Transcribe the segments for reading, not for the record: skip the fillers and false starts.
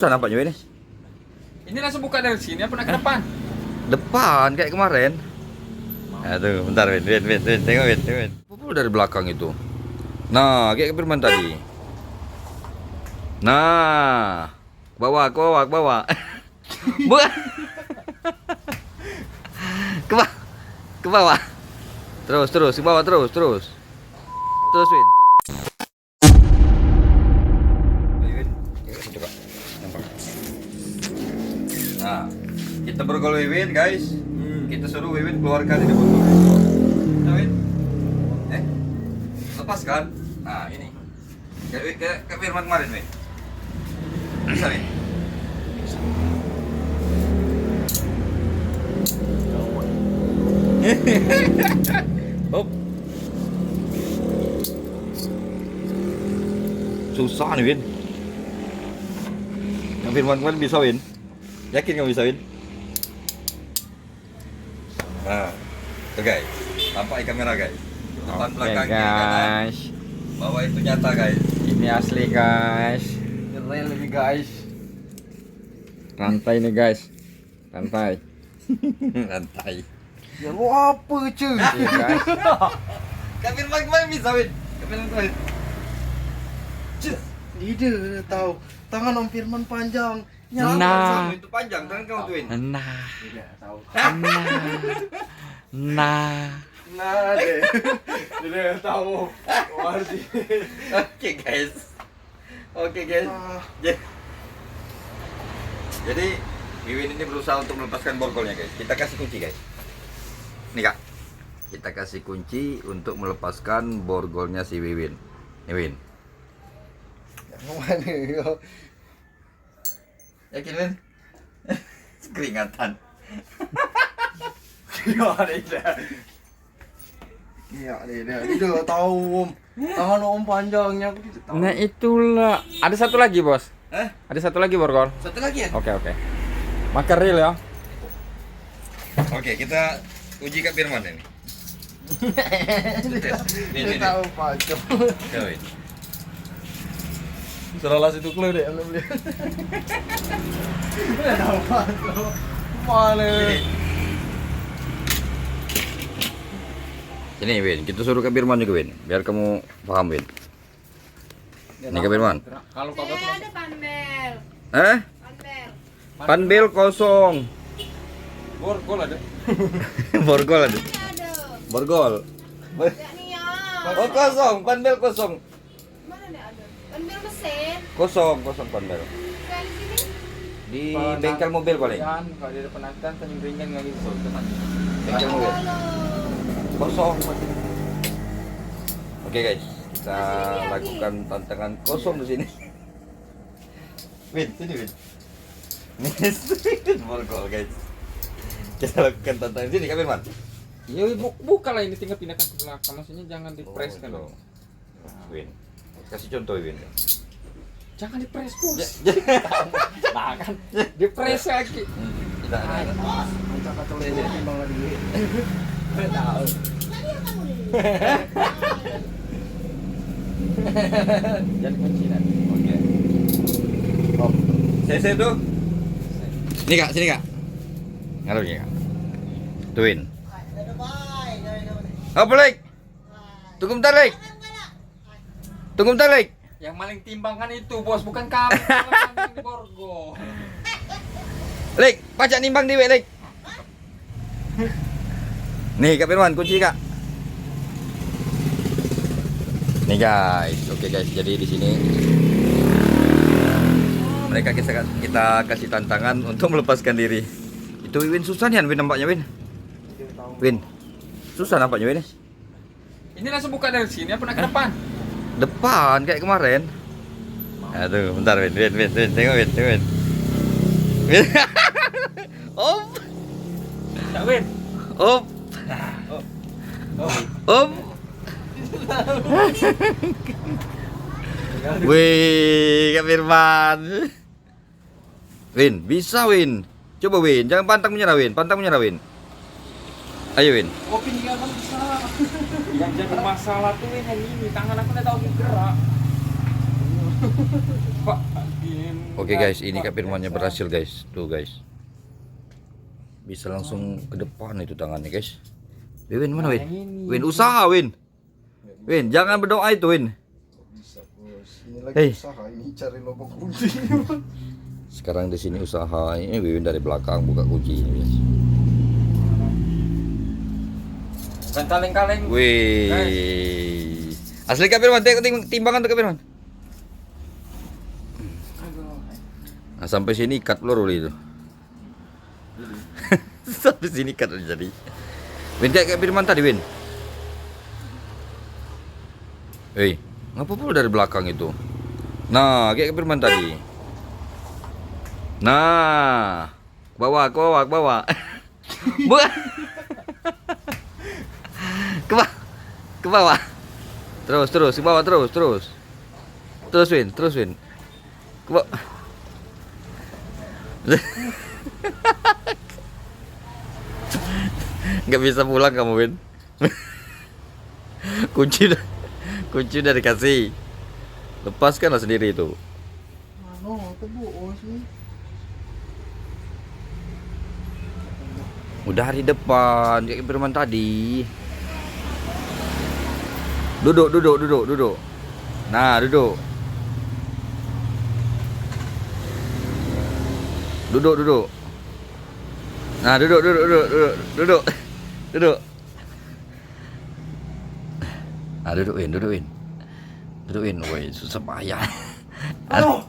Susah nampaknya ini. Ini langsung buka dari sini apa nak ke depan? Depan kayak kemarin. Aduh, bentar Win, tengok Win. Apa dari belakang itu? Nah, kayak Firman tadi. Nah, ke bawah. Bukan. Ke bawah. Terus, ke bawah terus. Terus Win. Coba. Nampak. Nah, kita bergol Win, guys. Kita suruh Wiwin keluarkan ini botol. Nah, Win. Lepaskan. Nah, ini. Kayak Firman kemarin, Win. Bisa, Win. Hop. Susah nih, Win. Yang Firman kemarin bisa, Win. Yakin kamu bisa, Win? Nah, tuh guys, tampak kamera guys. Depan belakang guys. Bawah itu nyata guys. Ini asli guys. Real ini guys. Rantai nih guys. Rantai. Rantai. Ya lu apa cuy? Iya guys. Kak Firman kemarin bisa, Win. Kak Firman kemarin. Tidak tahu. Tangan Om Firman panjang. Nah. Itu panjang tangan kamu tuh, Win. Nah. Tidak tahu. Nah. Nah deh. Tidak tahu. Oke guys. Jadi Wiwin ini berusaha untuk melepaskan borgolnya guys. Kita kasih kunci guys. Nih Kak. Kita kasih kunci untuk melepaskan borgolnya si Wiwin. Nih Win. Mana yo? Yakin Win? Keringatan. Iya, tidak tahu Om. Tangan Om panjangnya aku tidak tahu. Nah itulah. Ada satu lagi bos. Ada satu lagi borgol. Satu lagi ya? Oke. Makan real ya. Oke, kita uji Kak Firman ini. Tidak tahu pacu. Coba, Win. Seralas itu clue deh, belum lihat. Tidak tahu pacu. Mana? Sini Win, kita suruh Kak Firman juga Win, biar kamu paham Win. Ini Kak Firman. Kalau kagak Saya ada panbel. Panbel. Panbel kosong. borgol ada. Borgol ada. Ini ada. Borgol. Ya nih ya. Oh kosong, panbel kosong. Mana nih ada? Panbel mesin. Kosong panbel. Saya di sini. Di bengkel mobil paling. Kalau di depan nanti penyembringan nggak gitu. Bengkel mobil. Halo. Kosong. Oke guys, kita lakukan tantangan kosong di sini. Win, sini Win. Nih, borgol guys. Kita lakukan tantangan sini Kak Firman. Ya buka lah ini, tinggal pindahkan ke belakang. Maksudnya jangan dipres kan. Oh, Win. Kasih contoh Win. Jangan dipres bos. Nah kan dipres lagi. Tidak ada. Kacau-kacau ini timbang lagi. Tidak tahu. Jangan kunci nanti. Oke. Hop. Saya tuh. Ini Kak, sini Kak. Ngaruh ya Kak. Tuin. Apa Lek? Tunggu bentar Lek. Tunggu bentar Lek. Yang maling timbangkan itu bos, bukan kami. Kami borgol. Lek, pajak nimbang dewe Lek. Nih Kak Firman, kunci Kak. Nih guys, oke guys. Jadi di sini mereka kita kasih tantangan untuk melepaskan diri. Itu Win susah nih Win nampaknya Win. Win. Susah nampaknya Win. Ini langsung buka dari sini apa nak ke depan? Depan kayak kemarin. Aduh, bentar Win. Tengok Win. Win. Om. Tak Win. Om. Om. Wih, Kak Firman. Win, bisa Win. Coba Win, jangan pantang menyerah Win. Ayo Win. Kopi juga kan bisa. Yang jadi masalah tuh yang ini tangan aku udah tahu gerak. Pak, Oke guys, ini Kak Firmannya berhasil guys. Tuh guys. Bisa langsung ke depan itu tangannya guys. Win mana Win? Win usaha Win. Win jangan berdoa itu Win. Bisa bos. Ini lagi Hei. usaha ini cari lubang kunci. Sekarang di sini usaha ini Win dari belakang buka kunci ini guys. Dan kaleng-kaleng. Wih. Asli Kak Firman, timbangan tuh Kak Firman. Nah, sampai sini ikat peluru itu. Sampai sini ikat jadi. Win kayak Firman tadi Win. Hei, ngapa pula dari belakang itu? Nah, kayak Firman tadi. Nah, ke bawah, ke bawah, ke bawah. Bukan. Ke bawah. Ke bawah. Terus, ke bawah terus. Terus Win. Ke bawah. Nggak bisa pulang kamu Win. kunci udah dikasih, lepaskanlah sendiri itu. Udah di depan kayak Firman tadi. Duduk. Nah duduk. Nah, duduk. Nah, dudukin. Woi, susah payah. Aduh.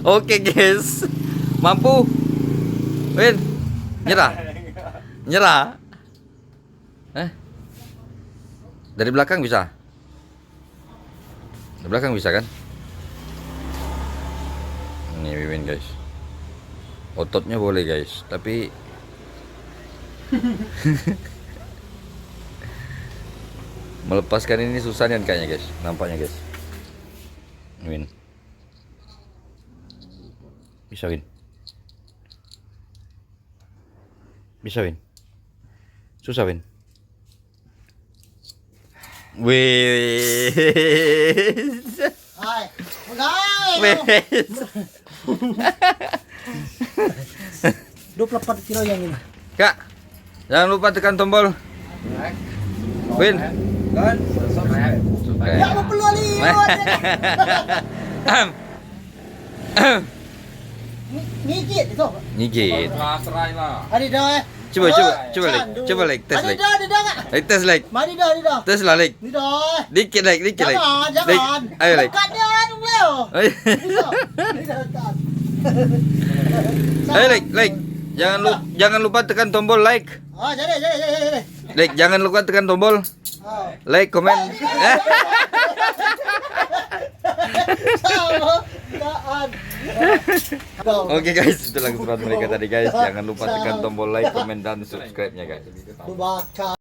Oke, guys. Mampu. Win. Nyerah. Dari belakang bisa? Dari belakang bisa kan? Ini Win guys. Ototnya boleh guys, tapi melepaskan ini susah kan kayaknya guys. Nampaknya guys. Win. Bisa Win. Susah Win. Wih. Hai, Wes. 24 kilo yang ini. Kak, jangan lupa tekan tombol. Win. Dan subscribe. Ya mau perlu liwat. Ngikit itu. Nyigit. Serai lah. Ada dah. Coba like, tes Ada like. dah enggak? Like tes like. Mari dah. Tes lah like. Ni dah. Dikit like. Jangan. Ayo like. Dekat dah dong Leo. Ni dah dekat. Ayo like. Jangan lupa tekan tombol like. Ah, jadi. Like, jangan lupa tekan tombol Ah. like, komen. Sama. Kaan. Oke guys, itulah keseruan mereka tadi guys. Jangan lupa tekan tombol like, komen dan subscribe-nya guys. Bakar.